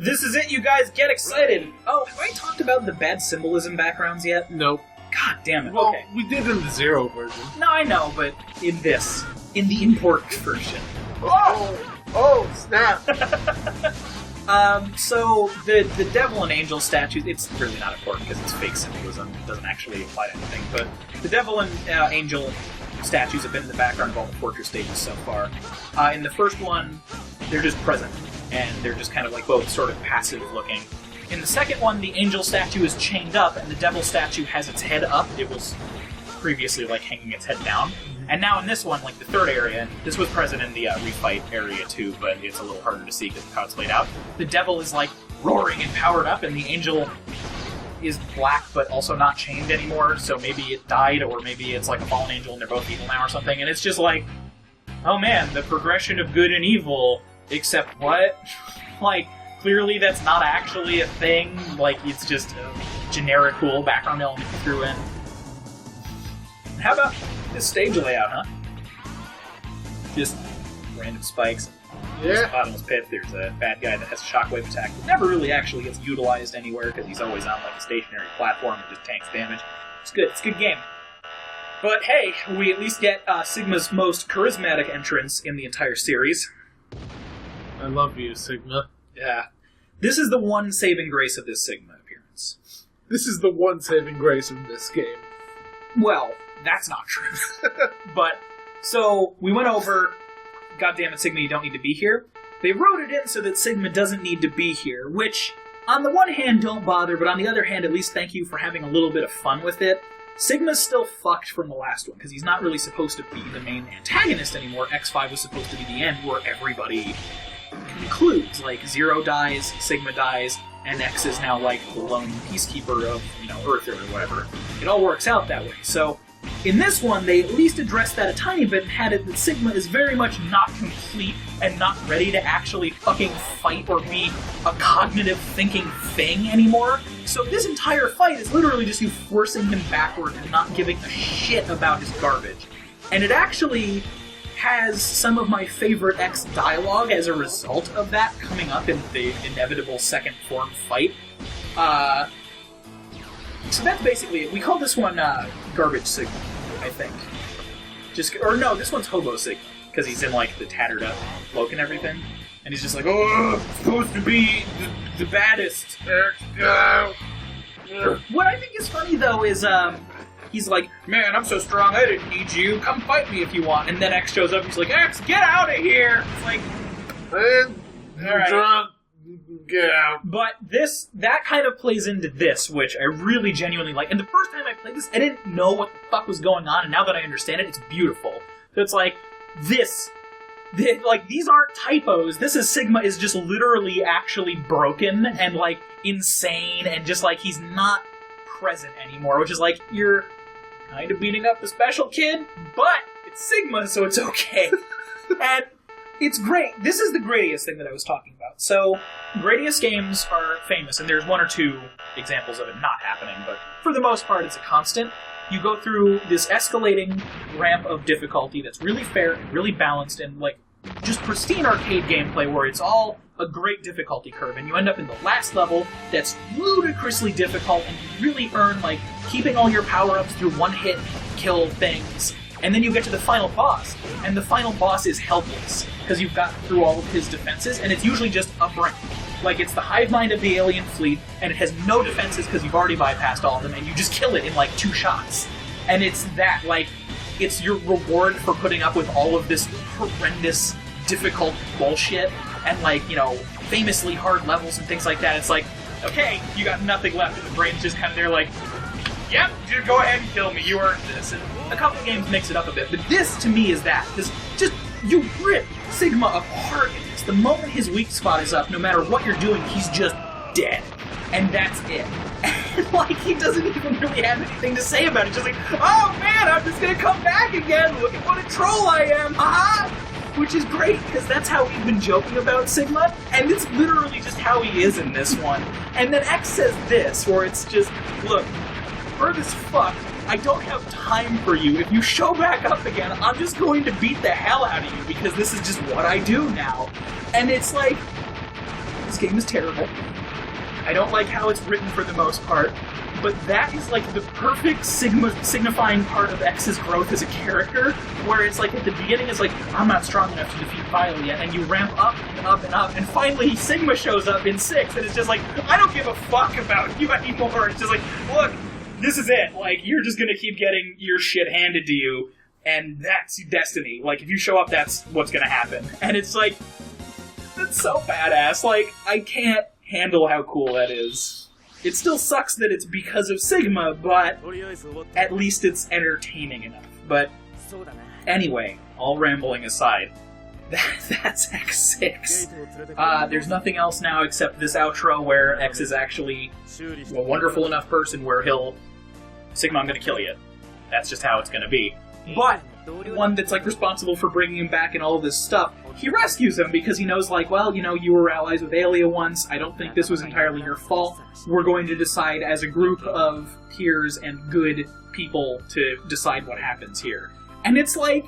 This is it, you guys. Get excited. Oh, have I talked about the bad symbolism backgrounds yet? Nope. God damn it. Well, okay. we did in the Zero version. No, I know, but in the import version. Oh, snap. So the devil and angel statues, it's really not important because it's fake symbolism. It doesn't actually apply to anything, but the devil and angel statues have been in the background of all the fortress stages so far. In the first one, they're just present, and they're just kind of like both sort of passive looking. In the second one, the angel statue is chained up, and the devil statue has its head up. It was previously like hanging its head down. And now in this one, like the third area, and this was present in the refight area too, but it's a little harder to see because of how it's laid out. The devil is like roaring and powered up, and the angel is black but also not chained anymore, so maybe it died, or maybe it's like a fallen angel and they're both evil now or something, and it's just like, oh man, the progression of good and evil, except what? Like, clearly that's not actually a thing, like it's just a generic cool background element you threw in. How about this stage layout, huh? Just random spikes. There's a bottomless pit, there's a bad guy that has a shockwave attack that never really actually gets utilized anywhere because he's always on like a stationary platform and just tanks damage. It's good, it's a good game. But hey, we at least get Sigma's most charismatic entrance in the entire series. I love you, Sigma. Yeah. This is the one saving grace of this Sigma appearance. This is the one saving grace of this game. Well, that's not true. But, so, we went over, goddammit Sigma, you don't need to be here. They wrote it in so that Sigma doesn't need to be here, which, on the one hand, don't bother, but on the other hand, at least thank you for having a little bit of fun with it. Sigma's still fucked from the last one, because he's not really supposed to be the main antagonist anymore. X5 was supposed to be the end, where everybody concludes. Like, Zero dies, Sigma dies, and X is now like the lone peacekeeper of, Earth or whatever. It all works out that way. So, in this one, they at least addressed that a tiny bit and had it that Sigma is very much not complete and not ready to actually fucking fight or be a cognitive thinking thing anymore. So this entire fight is literally just you forcing him backward and not giving a shit about his garbage. And it actually has some of my favorite X dialogue as a result of that coming up in the inevitable second form fight. So that's basically it. We call this one Garbage Sigma, I think. No, this one's Hobo Sigma, because he's in like the tattered up cloak and everything. And he's just like, oh, I'm supposed to be the baddest. What I think is funny though is he's like, man, I'm so strong, I didn't need you, come fight me if you want. And then X shows up and he's like, X, get out of here! It's like, I'm drunk. Get out. But that kind of plays into this, which I really genuinely like. And the first time I played this, I didn't know what the fuck was going on, and now that I understand it, it's beautiful. So it's like, these aren't typos. This is Sigma is just literally actually broken and, like, insane, and just, like, he's not present anymore, which is like, you're kind of beating up the special kid, but it's Sigma, so it's okay. And it's great. This is the Gradius thing that I was talking about. So, Gradius games are famous, and there's one or two examples of it not happening, but for the most part, it's a constant. You go through this escalating ramp of difficulty that's really fair and really balanced and, like, just pristine arcade gameplay where it's all a great difficulty curve, and you end up in the last level that's ludicrously difficult, and you really earn, like, keeping all your power-ups through one-hit kill things. And then you get to the final boss, and the final boss is helpless, because you've got through all of his defenses, and it's usually just a brain. Like, it's the hive mind of the alien fleet, and it has no defenses because you've already bypassed all of them, and you just kill it in, like, 2 shots. And it's that, like, it's your reward for putting up with all of this horrendous, difficult bullshit, and, like, famously hard levels and things like that. It's like, okay, you got nothing left, and the brain's just kind of there like, yep, just go ahead and kill me, you earned this. And a couple games mix it up a bit, but this, to me, is that. Because just, you rip Sigma apart in this. The moment his weak spot is up, no matter what you're doing, he's just dead. And that's it. And, like, he doesn't even really have anything to say about it. Just like, oh man, I'm just gonna come back again, look at what a troll I am, haha! Which is great, because that's how we've been joking about Sigma, and it's literally just how he is in this one. And then X says this, where it's just, look, Earth is fucked, I don't have time for you. If you show back up again, I'm just going to beat the hell out of you, because this is just what I do now. And it's like, it's game is terrible. I don't like how it's written for the most part. But that is like the perfect signifying part of X's growth as a character, where it's like at the beginning it's like, I'm not strong enough to defeat Vile yet, and you ramp up and up and up, and finally Sigma shows up in 6, and it's just like, I don't give a fuck about you anymore. It's just like, look, this is it. Like, you're just gonna keep getting your shit handed to you, and that's destiny. Like, if you show up, that's what's gonna happen. And it's like, that's so badass. Like, I can't handle how cool that is. It still sucks that it's because of Sigma, but at least it's entertaining enough. But anyway, all rambling aside, that's X6. There's nothing else now except this outro where X is actually a wonderful enough person where he'll, Sigma, I'm gonna kill you. That's just how it's gonna be. But one that's like responsible for bringing him back and all of this stuff, he rescues him because he knows, like, well, you know, you were allies with Aelia once, I don't think this was entirely your fault. We're going to decide as a group of peers and good people to decide what happens here. And it's like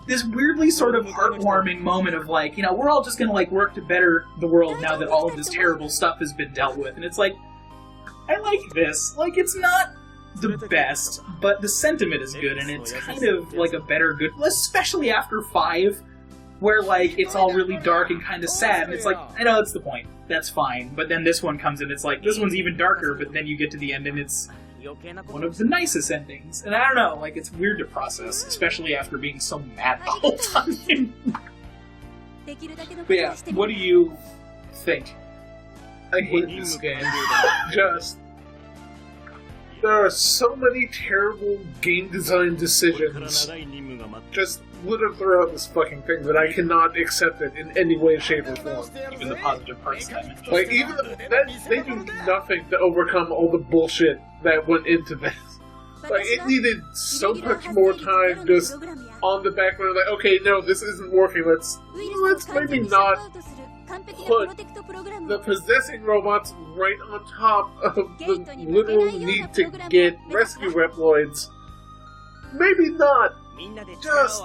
this weirdly sort of heartwarming moment of like, you know, we're all just gonna like work to better the world now that all of this terrible stuff has been dealt with. And it's like, I like this. Like, it's not the best, but the sentiment is good, and it's kind of like a better good, especially after 5, where like it's all really dark and kind of sad, and it's like, I know that's the point, that's fine, but then this one comes in, it's like, this one's even darker, but then you get to the end and it's one of the nicest endings, and I don't know, like, it's weird to process, especially after being so mad the whole time. But yeah, what do you think? I hate this game. Just, there are so many terrible game design decisions just littered throughout this fucking thing that I cannot accept it in any way, shape, or form. Even the positive parts that I mentioned. Like, even they do nothing to overcome all the bullshit that went into this. Like, it needed so much more time just on the background, like, okay, no, this isn't working, let's maybe not put the possessing robots right on top of the literal need to get rescue Reploids. Maybe not. Just...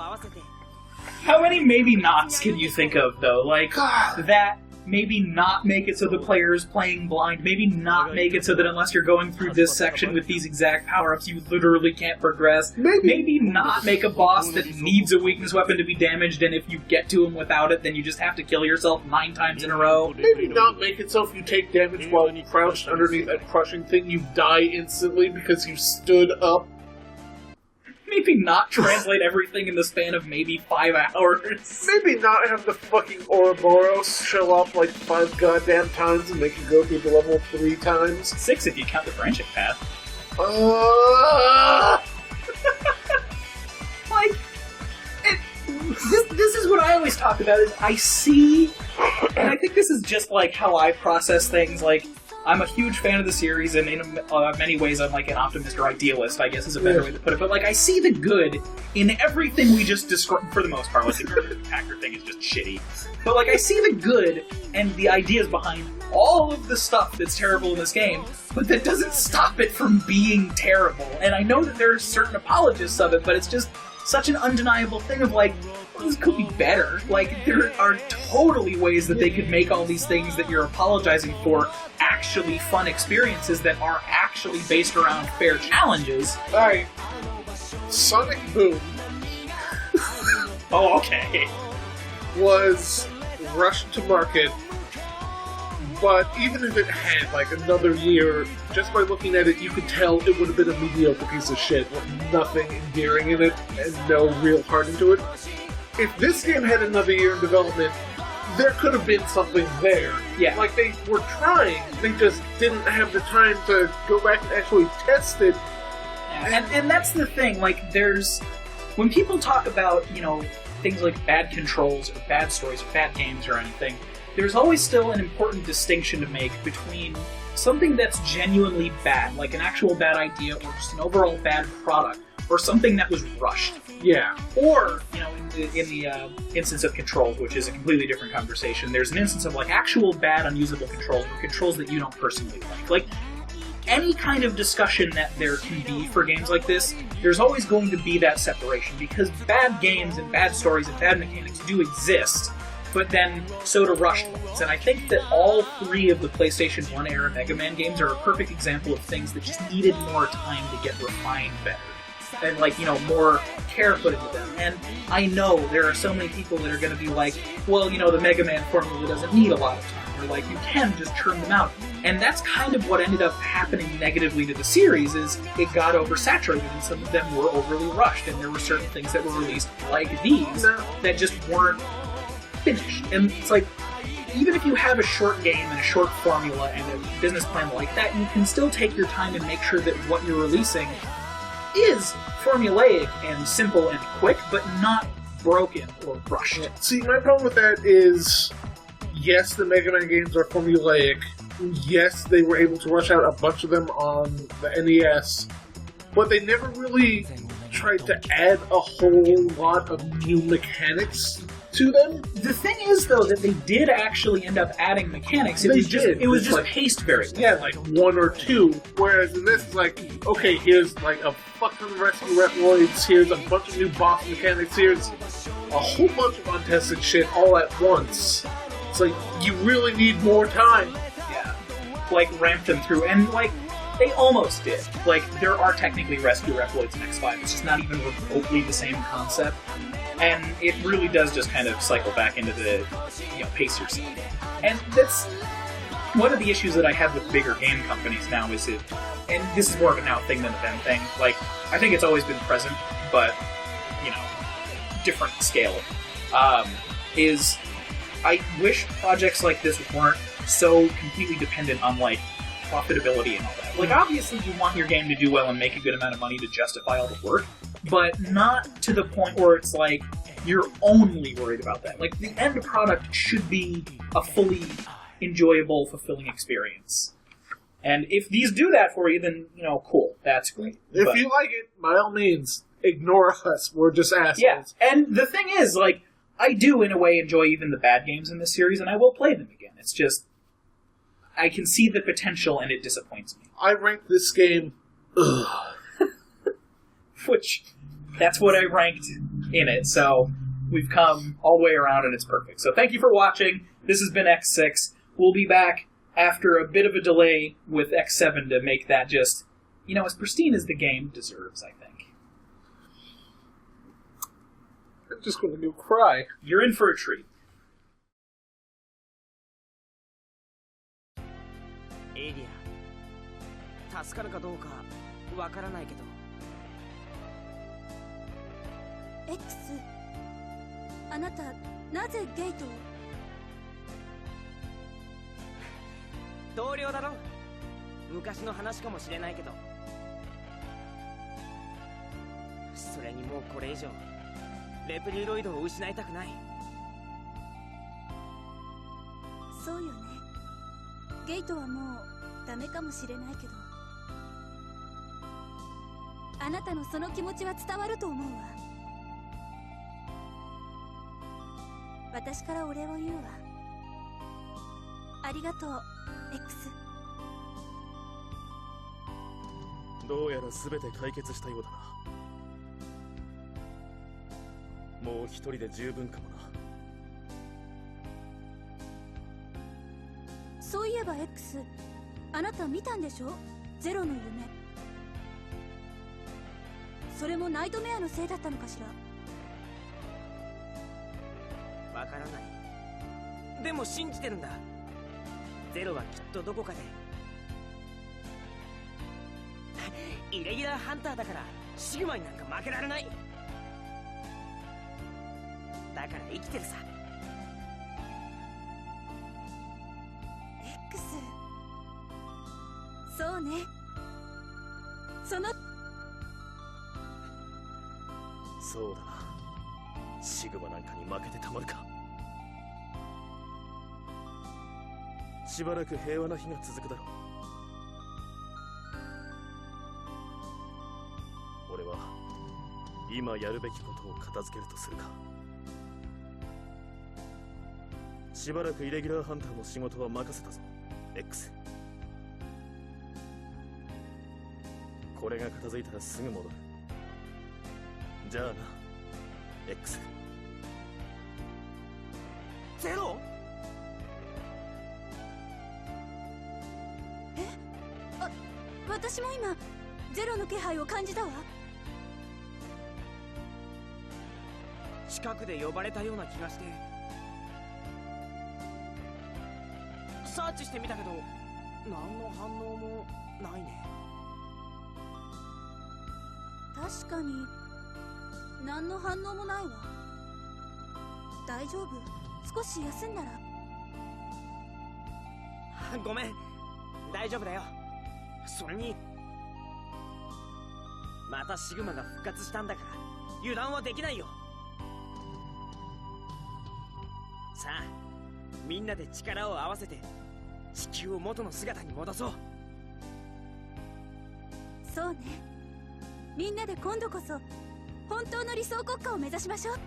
How many maybe nots can you think of, though? Like, that maybe not make it so the player is playing blind, maybe not make it so that unless you're going through this section with these exact power-ups, you literally can't progress. Maybe not make a boss that needs a weakness weapon to be damaged, and if you get to him without it, then you just have to kill yourself 9 times in a row. Maybe not make it so if you take damage while crouched underneath that crushing thing, you die instantly because you stood up. Maybe not translate everything in the span of maybe 5 hours. Maybe not have the fucking Ouroboros show up like 5 goddamn times and make you go through the level 3 times. 6 if you count the friendship path. Like, this is what I always talk about, is I see, and I think this is just like how I process things, like, I'm a huge fan of the series, and in many ways I'm like an optimist or idealist, I guess is a better way to put it, but like I see the good in everything we just described, for the most part. Like the hacker thing is just shitty. But like I see the good and the ideas behind all of the stuff that's terrible in this game, but that doesn't stop it from being terrible. And I know that there are certain apologists of it, but it's just such an undeniable thing of like, well, this could be better. Like, there are totally ways that they could make all these things that you're apologizing for actually fun experiences that are actually based around fair challenges. Alright. Sonic Boom. Oh, okay. Was rushed to market, but even if it had like another year, just by looking at it, you could tell it would have been a mediocre piece of shit with nothing endearing in it and no real heart into it. If this game had another year in development, there could have been something there. Yeah. Like, they were trying, they just didn't have the time to go back and actually test it. Yeah. And that's the thing, like, there's... When people talk about, you know, things like bad controls or bad stories or bad games or anything, there's always still an important distinction to make between something that's genuinely bad, like an actual bad idea or just an overall bad product, or something that was rushed. Yeah. Or, you know, in the instance of controls, which is a completely different conversation, there's an instance of, like, actual bad, unusable controls, or controls that you don't personally like. Like, any kind of discussion that there can be for games like this, there's always going to be that separation, because bad games and bad stories and bad mechanics do exist, but then so do rushed ones. And I think that all 3 of the PlayStation 1 era Mega Man games are a perfect example of things that just needed more time to get refined better. And, more care put into them. And I know there are so many people that are going to be like, well, the Mega Man formula doesn't need a lot of time. Or, you can just churn them out. And that's kind of what ended up happening negatively to the series, is it got oversaturated, and some of them were overly rushed, and there were certain things that were released, like these, that just weren't finished. And it's like, even if you have a short game and a short formula and a business plan like that, you can still take your time and make sure that what you're releasing is formulaic and simple and quick, but not broken or rushed. See, my problem with that is, yes, the Mega Man games are formulaic. Yes, they were able to rush out a bunch of them on the NES, but they never really tried to add a whole lot of new mechanics to them. The thing is, though, that they did actually end up adding mechanics. It was just paced very well. Yeah, 1 or 2. Whereas in this, it's okay, here's a fuck ton of rescue Reploids, here's a bunch of new boss mechanics, here's a whole bunch of untested shit all at once. It's you really need more time. Yeah. Ramp them through. And, they almost did. There are technically rescue Reploids in X5. It's just not even remotely the same concept. And it really does just kind of cycle back into the, pace yourself. And that's one of the issues that I have with bigger game companies now is and this is more of a now thing than a then thing. I think it's always been present, but, different scale. Is I wish projects like this weren't so completely dependent on, profitability and all that. Obviously you want your game to do well and make a good amount of money to justify all the work, but not to the point where it's you're only worried about that. The end product should be a fully enjoyable, fulfilling experience. And if these do that for you, then, cool. That's great. If you like it, by all means, ignore us. We're just assholes. Yeah, and the thing is, I do, in a way, enjoy even the bad games in this series, and I will play them again. It's just, I can see the potential, and it disappoints me. I ranked this game, Which, that's what I ranked in it, so we've come all the way around, and it's perfect. So thank you for watching. This has been X6. We'll be back after a bit of a delay with X7 to make that just, as pristine as the game deserves, I think. I'm just going to go cry. You're in for a treat. X あなたなぜゲートを同僚だろ昔の話かもしれないけどそれにもうこれ以上レプリロイドを失いたくないそうよねゲートはもうダメかもしれないけどあなたのその気持ちは伝わると思うわ私からお礼を言うわありがとう X どうやら全て解決したようだなもう一人で十分かもなそういえば X あなた見たんでしょゼロの夢それもナイトメアのせいだったのかしらわからないでも信じてるんだゼロはきっとどこかでイレギュラーハンターだからシグマになんか負けられないだから生きてるさ X そうねそのそうだなシグマなんかに負けてたまるかしばらく平和な日が続くだろう俺は今やるべきことを片付けるとするかしばらくイレギュラーハンターの仕事は任せたぞ X これが片付いたらすぐ戻るじゃあな X ゼ私も今ゼロの気配を感じたわ。近くで呼ばれたような気がしてサーチしてみたけど何の反応もないね。確かに何の反応もないわ。大丈夫？少し休んだら。ごめん、大丈夫だよ。それにまたシグマが復活したんだから油断はできないよ。さあみんなで力を合わせて地球を元の姿に戻そう。そうね。みんなで今度こそ本当の理想国家を目指しましょう。